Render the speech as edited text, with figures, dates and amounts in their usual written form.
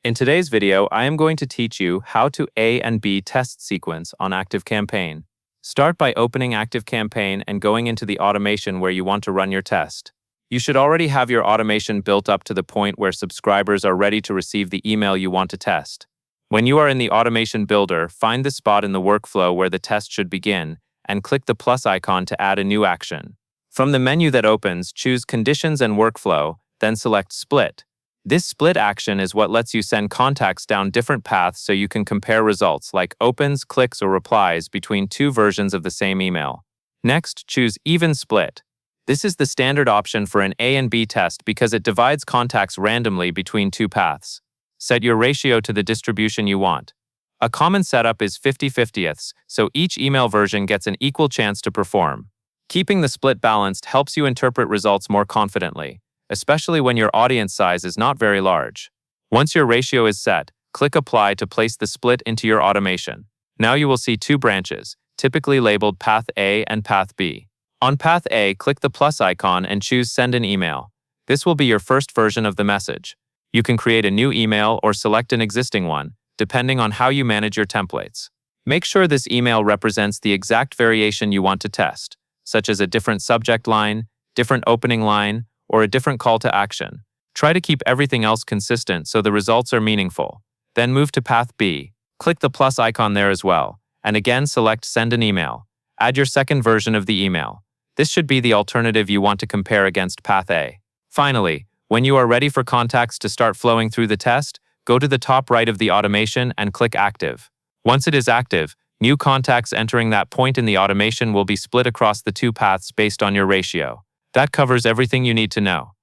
In today's video, I am going to teach you how to A and B test sequence on Activecampaign. Start by opening Activecampaign and going into the automation where you want to run your test. You should already have your automation built up to the point where subscribers are ready to receive the email you want to test. When you are in the automation builder, find the spot in the workflow where the test should begin and click the plus icon to add a new action. From the menu that opens, choose Conditions and Workflow, then select Split. This split action is what lets you send contacts down different paths so you can compare results like opens, clicks, or replies between two versions of the same email. Next, choose Even Split. This is the standard option for an A and B test because it divides contacts randomly between two paths. Set your ratio to the distribution you want. A common setup is 50/50ths, so each email version gets an equal chance to perform. Keeping the split balanced helps you interpret results more confidently, especially when your audience size is not very large. Once your ratio is set, click Apply to place the split into your automation. Now you will see two branches, typically labeled Path A and Path B. On Path A, click the plus icon and choose Send an Email. This will be your first version of the message. You can create a new email or select an existing one, depending on how you manage your templates. Make sure this email represents the exact variation you want to test, such as a different subject line, different opening line, or a different call to action. Try to keep everything else consistent so the results are meaningful. Then move to Path B. Click the plus icon there as well, and again select Send an Email. Add your second version of the email. This should be the alternative you want to compare against Path A. Finally, when you are ready for contacts to start flowing through the test, go to the top right of the automation and click Active. Once it is active, new contacts entering that point in the automation will be split across the two paths based on your ratio. That covers everything you need to know.